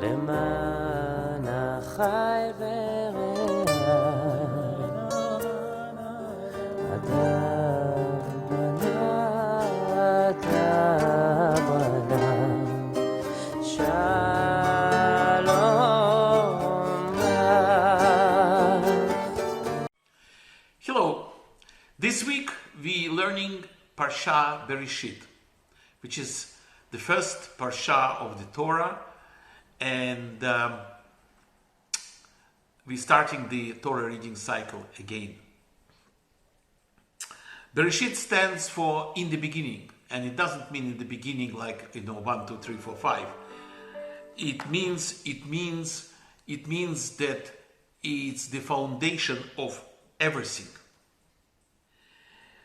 למען החי ורעי אדם בנה שלום Hello, this week we learning Parsha Bereshit, which is the first Parsha of the Torah, and we're starting the Torah reading cycle again. Bereshit stands for in the beginning, and it doesn't mean in the beginning like 1, 2, 3, 4, 5. It means that it's the foundation of everything.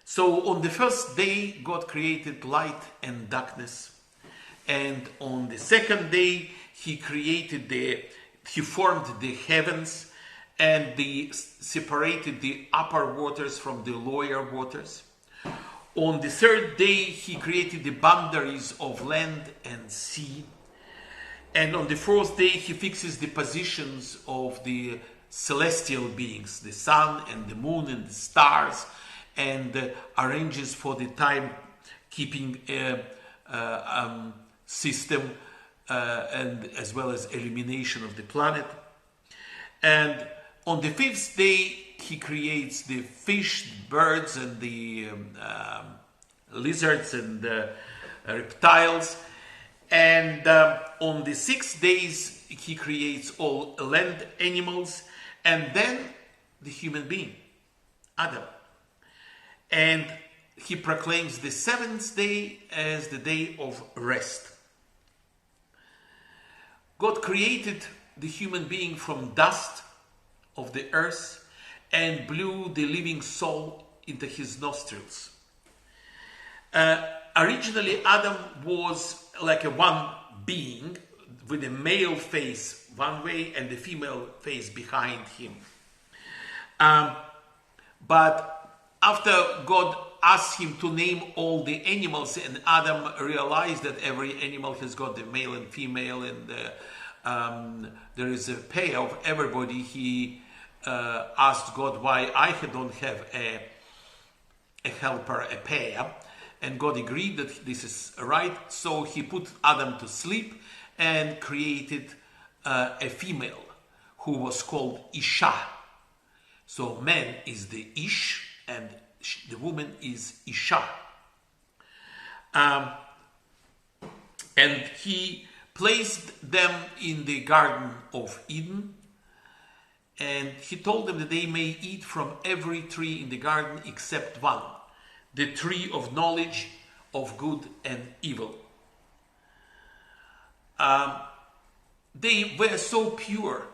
So on the first day, God created light and darkness, and on the second day, He formed the heavens, and He separated the upper waters from the lower waters. On the third day, He created the boundaries of land and sea, and on the fourth day, He fixes the positions of the celestial beings, the sun and the moon and the stars, and arranges for the time-keeping system, and as well as elimination of the planet. And on the fifth day, He creates the fish, birds, and the lizards and reptiles. And on the 6 days, He creates all land animals, and then the human being, Adam. And He proclaims the seventh day as the day of rest. God created the human being from dust of the earth and blew the living soul into his nostrils. Originally, Adam was like a one being with a male face one way and the female face behind him. But after God asked him to name all the animals, and Adam realized that every animal has got the male and female, and there is a pair of everybody, he asked God why I don't have a helper, a pair, and God agreed that this is right. So He put Adam to sleep and created a female who was called Isha. So man is the Ish, and the woman is Isha. And He placed them in the Garden of Eden, and He told them that they may eat from every tree in the garden except one, the tree of knowledge of good and evil. They were so pure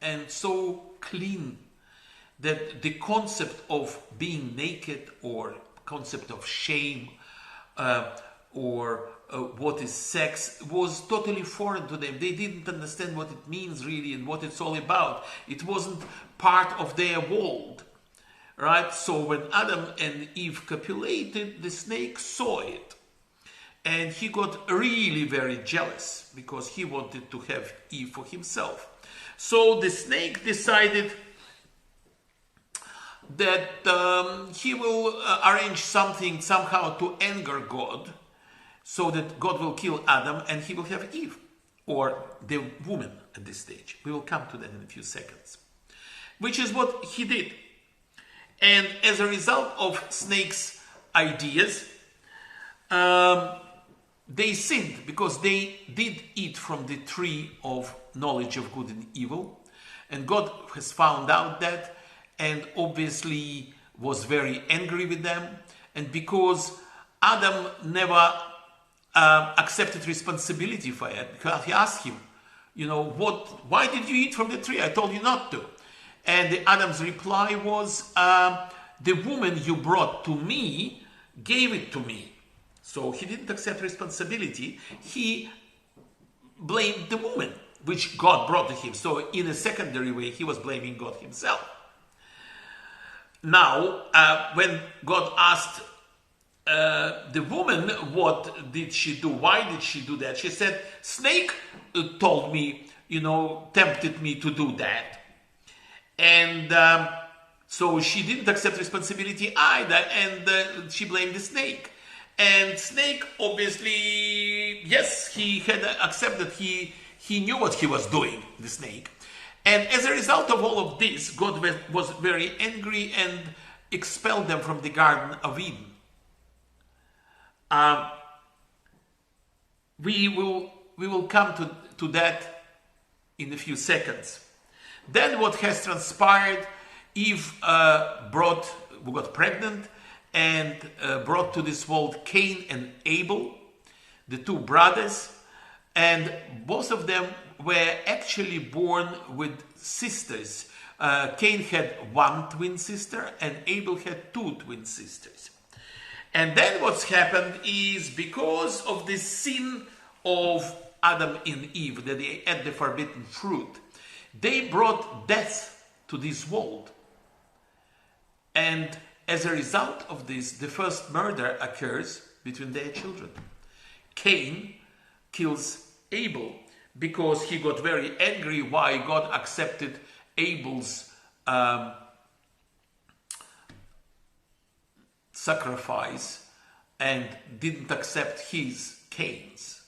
and so clean that the concept of being naked, or concept of shame, or what is sex, was totally foreign to them. They didn't understand what it means really and what it's all about. It wasn't part of their world, right? So when Adam and Eve copulated, the snake saw it, and he got really very jealous because he wanted to have Eve for himself. So the snake decided that he will arrange something somehow to anger God, so that God will kill Adam and he will have Eve, or the woman at this stage. We will come to that in a few seconds. Which is what he did. And as a result of snake's ideas, they sinned, because they did eat from the tree of knowledge of good and evil. And God has found out that, and obviously was very angry with them. And because Adam never accepted responsibility for it, because he asked him, why did you eat from the tree? I told you not to. And Adam's reply was, the woman you brought to me gave it to me. So he didn't accept responsibility. He blamed the woman, which God brought to him. So in a secondary way, he was blaming God himself. Now, when God asked the woman, what did she do? Why did she do that? She said, snake told me, tempted me to do that. And so she didn't accept responsibility either, and she blamed the snake. And snake, obviously, yes, he had accepted he knew what he was doing, the snake. And as a result of all of this, God was very angry and expelled them from the Garden of Eden. We will come to that in a few seconds. Then what has transpired, Eve got pregnant and brought to this world Cain and Abel, the two brothers, and both of them were actually born with sisters. Cain had one twin sister and Abel had two twin sisters. And then what's happened is, because of the sin of Adam and Eve, that they ate the forbidden fruit, they brought death to this world. And as a result of this, the first murder occurs between their children. Cain kills Abel because he got very angry why God accepted Abel's sacrifice and didn't accept his, Cain's.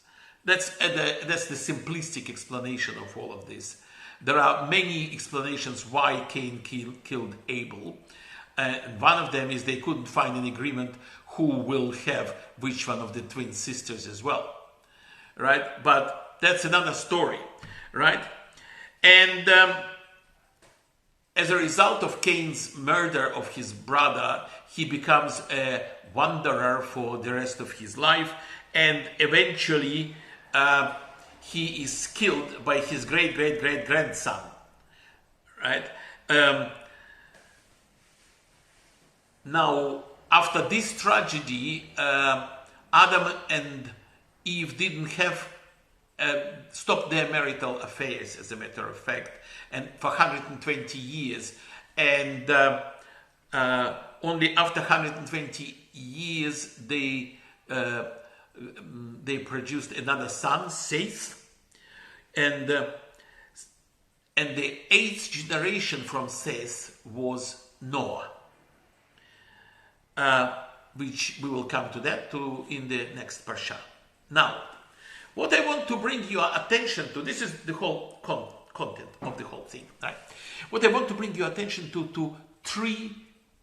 That's the simplistic explanation of all of this. There are many explanations why Cain killed Abel. And one of them is they couldn't find an agreement who will have which one of the twin sisters as well. Right? But that's another story. Right? And as a result of Cain's murder of his brother, he becomes a wanderer for the rest of his life, and eventually he is killed by his great-great-great-grandson. Right? Now, after this tragedy, Adam and Eve didn't have stopped their marital affairs, as a matter of fact, and for 120 years. And only after 120 years they produced another son, Seth, and the 8th generation from Seth was Noah, which we will come to that in the next parsha. Now, what I want to bring your attention to, this is the whole content of the whole thing, right? What I want to bring your attention to 3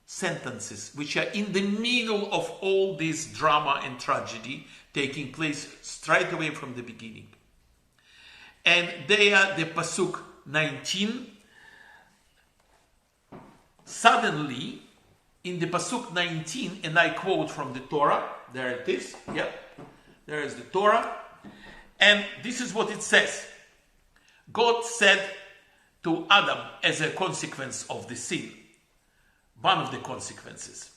sentences which are in the middle of all this drama and tragedy taking place straight away from the beginning. And they are the Pasuk 19. Suddenly, in the Pasuk 19, and I quote from the Torah, there it is, yep, there is the Torah, and this is what it says. God said to Adam, as a consequence of the sin, one of the consequences,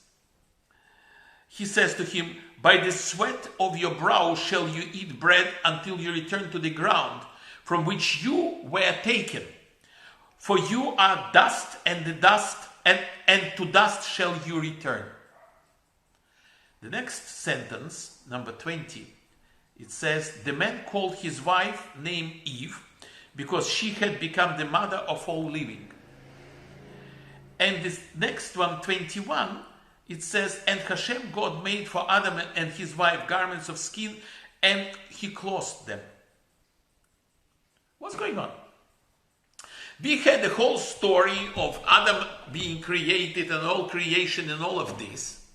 he says to him, by the sweat of your brow shall you eat bread until you return to the ground from which you were taken. For you are dust, and the dust, and to dust shall you return. The next sentence, number 20, it says, the man called his wife named Eve because she had become the mother of all living. And this next one, 21, it says, and Hashem God made for Adam and his wife garments of skin, and he clothed them. What's going on? We had the whole story of Adam being created and all creation and all of this.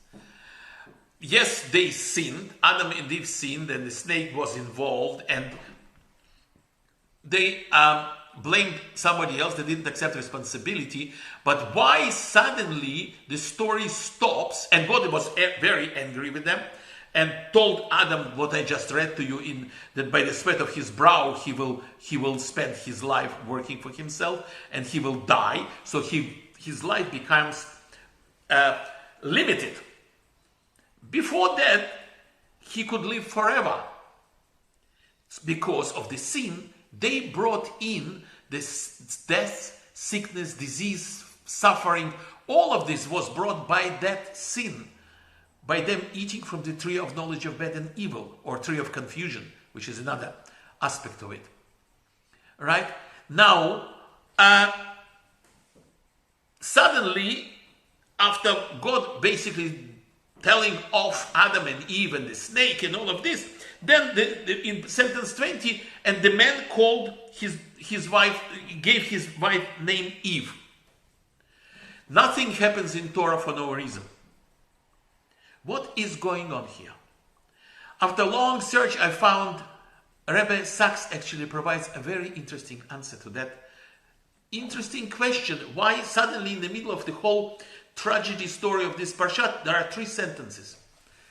Yes, they sinned. Adam and Eve sinned, and the snake was involved, and they blamed somebody else. They didn't accept responsibility. But why suddenly the story stops, and God was very angry with them and told Adam what I just read to you, that by the sweat of his brow he will spend his life working for himself, and he will die. So his life becomes limited. Before that, he could live forever. Because of the sin, they brought in this death, sickness, disease, suffering. All of this was brought by that sin. by them eating from the tree of knowledge of bad and evil, or tree of confusion, which is another aspect of it. Right? Now, suddenly, after God basically telling off Adam and Eve and the snake and all of this, then in sentence 20, and the man called his wife, gave his wife name Eve. Nothing happens in Torah for no reason. What is going on here? After long search, I found Rebbe Sachs actually provides a very interesting answer to that interesting question. Why suddenly in the middle of the whole tragedy story of this parshat, there are 3 sentences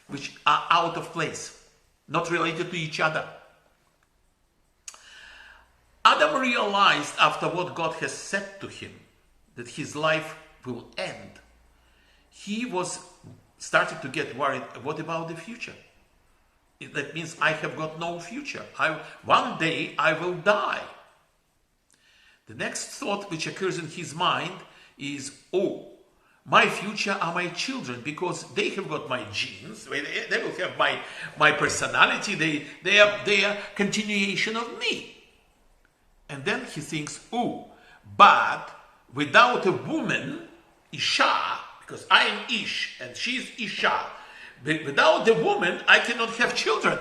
which are out of place, not related to each other. Adam realized after what God has said to him that his life will end. He started to get worried. What about the future? That means I have got no future. One day I will die. The next thought which occurs in his mind is, oh, my future are my children, because they have got my genes. They will have my personality. They are continuation of me. And then he thinks, oh, but without a woman, Isha, because I am Ish and she's Isha, without the woman, I cannot have children.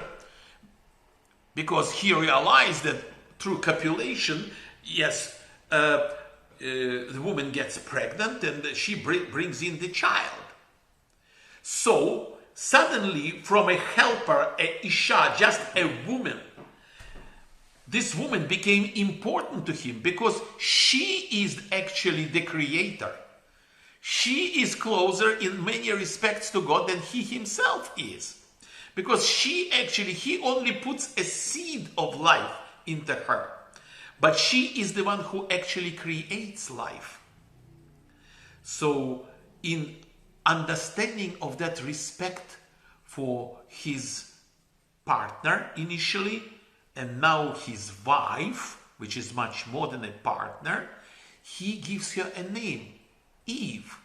Because he realized that through copulation, yes, the woman gets pregnant and she brings in the child. So, suddenly, from a helper, a Isha, just a woman, this woman became important to him because she is actually the creator. She is closer in many respects to God than he himself is. Because he only puts a seed of life into her. But she is the one who actually creates life. So, in understanding of that respect for his partner initially, and now his wife, which is much more than a partner, he gives her a name, Eve.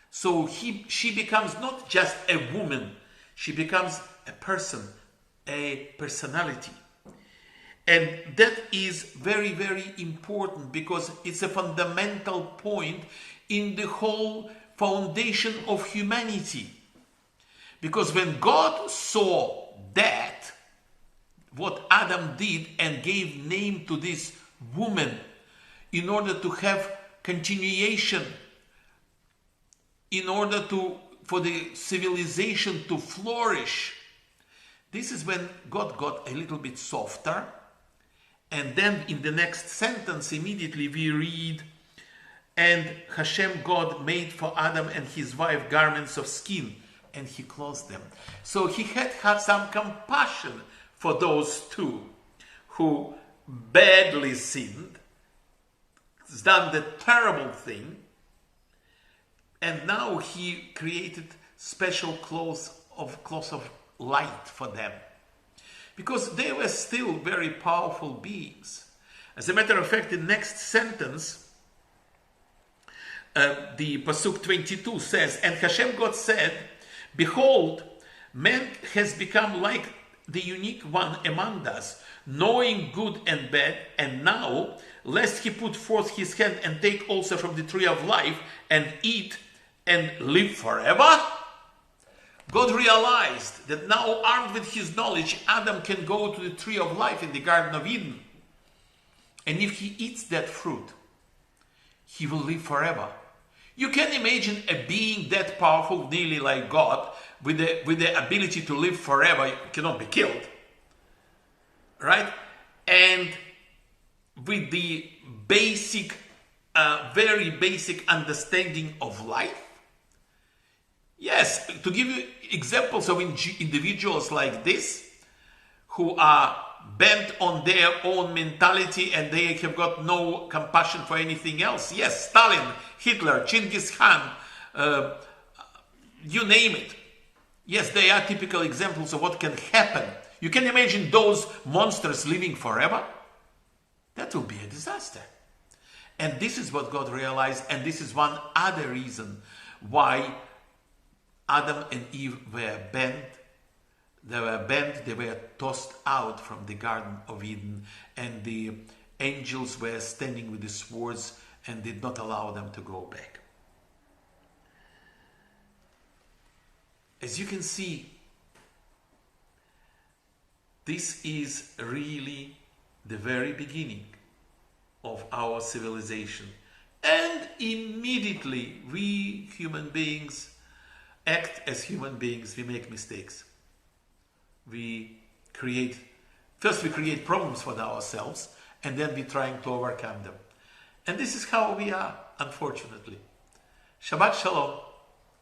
So she becomes not just a woman, she becomes a person, a personality. And that is very, very important because it's a fundamental point in the whole foundation of humanity. Because when God saw that, what Adam did and gave name to this woman in order to have continuation, in order for the civilization to flourish, this is when God got a little bit softer. And then in the next sentence immediately we read, and Hashem God made for Adam and his wife garments of skin, and he clothed them. So he had some compassion for those two who badly sinned, done the terrible thing, and now he created special clothes of light for them. Because they were still very powerful beings. As a matter of fact, the next sentence, the Pasuk 22 says, and Hashem God said, behold, man has become like the unique one among us, knowing good and bad, and now, lest he put forth his hand and take also from the tree of life and eat and live forever. God realized that now, armed with his knowledge, Adam can go to the tree of life in the Garden of Eden. And if he eats that fruit, he will live forever. You can imagine a being that powerful, nearly like God, with the ability to live forever, cannot be killed. Right? And with the basic, very basic understanding of life. Yes, to give you examples of individuals like this, who are bent on their own mentality and they have got no compassion for anything else. Yes, Stalin, Hitler, Genghis Khan, you name it. Yes, they are typical examples of what can happen. You can imagine those monsters living forever? That will be a disaster. And this is what God realized, and this is one other reason why Adam and Eve were banned. They were banned, they were tossed out from the Garden of Eden, and the angels were standing with the swords and did not allow them to go back. As you can see, this is really the very beginning of our civilization. And immediately we human beings act as human beings. We make mistakes. First we create problems for ourselves, and then we're trying to overcome them. And this is how we are, unfortunately. Shabbat Shalom.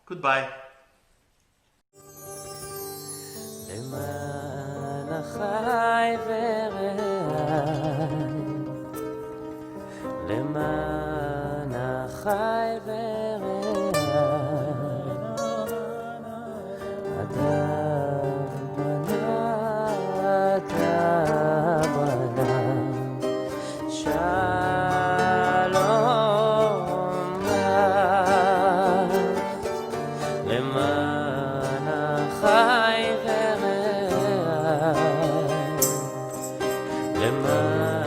Goodbye. למען החי ורעי, למען החי ורעי, אדם בנה, אדם בנה, שלום לך, למען החי ורעי, למען